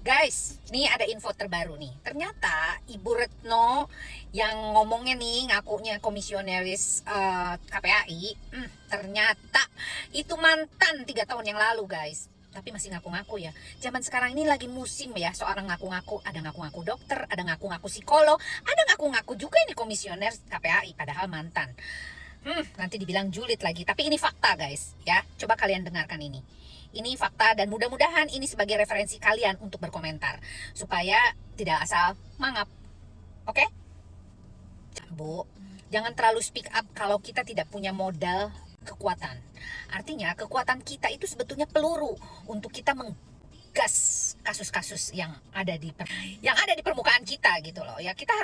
Guys, nih ada info terbaru nih. Ternyata Ibu Retno yang ngomongnya nih ngakunya komisioneris KPAI, ternyata itu mantan 3 tahun yang lalu, guys. Tapi masih ngaku-ngaku ya. Zaman sekarang ini lagi musim ya, seorang ngaku-ngaku. Ada ngaku-ngaku dokter, ada ngaku-ngaku psikolog, ada ngaku-ngaku juga ini komisioner KPAI, padahal mantan. Nanti dibilang julid lagi. Tapi ini fakta, guys. Ya, coba kalian dengarkan ini. Ini fakta dan mudah-mudahan ini sebagai referensi kalian untuk berkomentar supaya tidak asal mangap. Oke? Bu, jangan terlalu speak up kalau kita tidak punya modal kekuatan. Artinya kekuatan kita itu sebetulnya peluru untuk kita menggas kasus-kasus yang ada di permukaan kita gitu loh. Ya, kita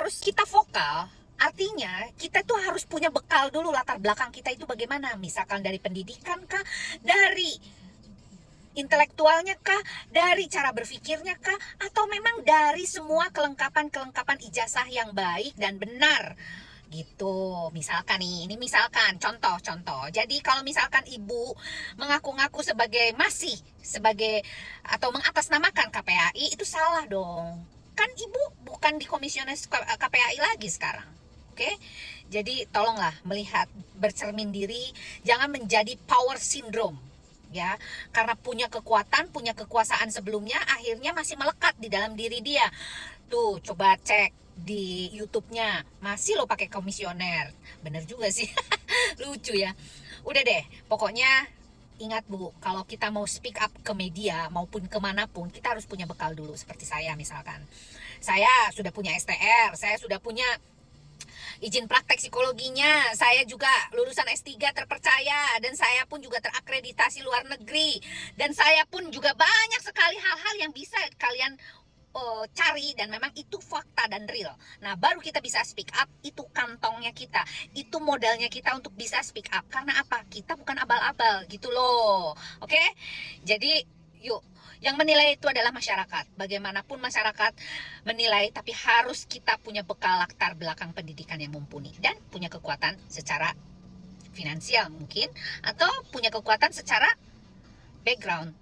vokal. Artinya kita tuh harus punya bekal dulu, latar belakang kita itu bagaimana. Misalkan dari pendidikan kah, dari intelektualnya kah, dari cara berpikirnya kah, atau memang dari semua kelengkapan ijazah yang baik dan benar gitu. Misalkan nih, ini misalkan contoh. Jadi kalau misalkan ibu mengaku-ngaku sebagai atau mengatasnamakan KPAI, itu salah dong. Kan ibu bukan di komisioner KPAI lagi sekarang. Oke? Jadi tolonglah melihat, bercermin diri, jangan menjadi power syndrome. Ya, karena punya kekuatan, punya kekuasaan sebelumnya, akhirnya masih melekat di dalam diri dia. Tuh, coba cek di YouTube-nya, masih lo pakai komisioner. Bener juga sih. Lucu ya. Udah deh, pokoknya ingat Bu, kalau kita mau speak up ke media maupun kemanapun, kita harus punya bekal dulu. Seperti saya misalkan, saya sudah punya STR, saya sudah punya izin praktek psikologinya, saya juga lulusan S3 terpercaya, dan saya pun juga terakreditasi luar negeri, dan saya pun juga banyak sekali hal-hal yang bisa kalian cari, dan memang itu fakta dan real. Nah, baru kita bisa speak up. Itu kantongnya kita, itu modalnya kita untuk bisa speak up. Karena apa? Kita bukan abal-abal gitu loh. Oke? Jadi yuk, yang menilai itu adalah masyarakat. Bagaimanapun masyarakat menilai, tapi harus kita punya bekal latar belakang pendidikan yang mumpuni dan punya kekuatan secara finansial mungkin, atau punya kekuatan secara background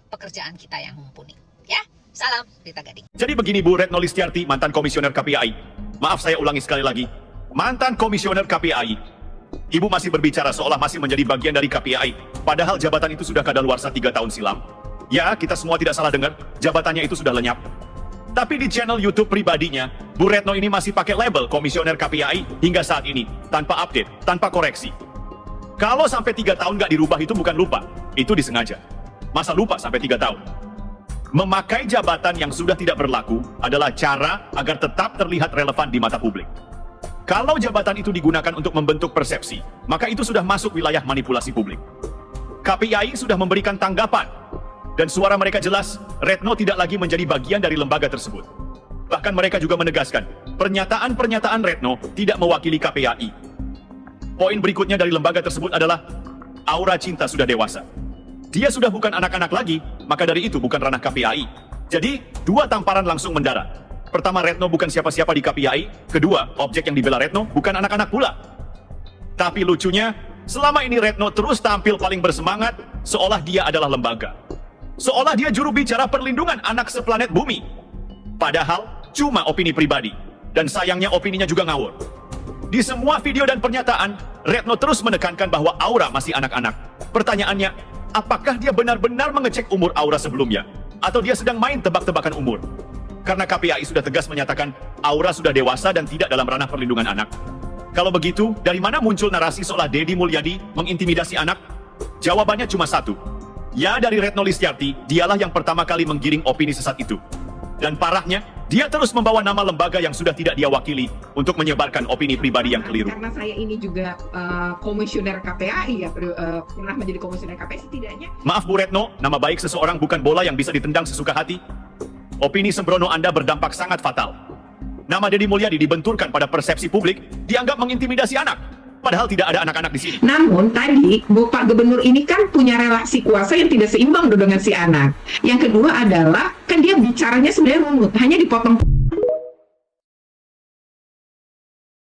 pekerjaan kita yang mumpuni. Ya, salam Rita Gading. Jadi begini Bu Retno Listiarti, mantan komisioner KPAI. Maaf saya ulangi sekali lagi. Mantan komisioner KPAI. Ibu masih berbicara seolah masih menjadi bagian dari KPAI. Padahal jabatan itu sudah kadaluarsa 3 tahun silam. Ya, kita semua tidak salah dengar, jabatannya itu sudah lenyap. Tapi di channel YouTube pribadinya, Bu Retno ini masih pakai label komisioner KPAI hingga saat ini, tanpa update, tanpa koreksi. Kalau sampai 3 tahun nggak dirubah itu bukan lupa, itu disengaja. Masa lupa sampai 3 tahun? Memakai jabatan yang sudah tidak berlaku adalah cara agar tetap terlihat relevan di mata publik. Kalau jabatan itu digunakan untuk membentuk persepsi, maka itu sudah masuk wilayah manipulasi publik. KPAI sudah memberikan tanggapan, dan suara mereka jelas, Retno tidak lagi menjadi bagian dari lembaga tersebut. Bahkan mereka juga menegaskan, pernyataan-pernyataan Retno tidak mewakili KPAI. Poin berikutnya dari lembaga tersebut adalah, aura cinta sudah dewasa. Dia sudah bukan anak-anak lagi, maka dari itu bukan ranah KPAI. Jadi, 2 tamparan langsung mendarat. Pertama, Retno bukan siapa-siapa di KPAI. Kedua, objek yang dibela Retno bukan anak-anak pula. Tapi lucunya, selama ini Retno terus tampil paling bersemangat, seolah dia adalah lembaga. Seolah dia juru bicara perlindungan anak seplanet bumi. Padahal cuma opini pribadi. Dan sayangnya opininya juga ngawur. Di semua video dan pernyataan, Retno terus menekankan bahwa Aura masih anak-anak. Pertanyaannya, apakah dia benar-benar mengecek umur Aura sebelumnya? Atau dia sedang main tebak-tebakan umur? Karena KPAI sudah tegas menyatakan Aura sudah dewasa dan tidak dalam ranah perlindungan anak. Kalau begitu, dari mana muncul narasi seolah Deddy Mulyadi mengintimidasi anak? Jawabannya cuma satu. Ya, dari Retno Listiarti, dialah yang pertama kali menggiring opini sesat itu. Dan parahnya, dia terus membawa nama lembaga yang sudah tidak dia wakili untuk menyebarkan opini pribadi yang keliru. Karena saya ini juga komisioner KPAI ya, pernah menjadi komisioner KPAI setidaknya. Maaf Bu Retno, nama baik seseorang bukan bola yang bisa ditendang sesuka hati. Opini sembrono Anda berdampak sangat fatal. Nama Deddy Mulyadi dibenturkan pada persepsi publik, dianggap mengintimidasi anak. Padahal tidak ada anak-anak di sini. Namun tadi Bapak Gubernur ini kan punya relasi kuasa yang tidak seimbang dengan si anak. Yang kedua adalah kan dia bicaranya sebenarnya runut, hanya dipotong.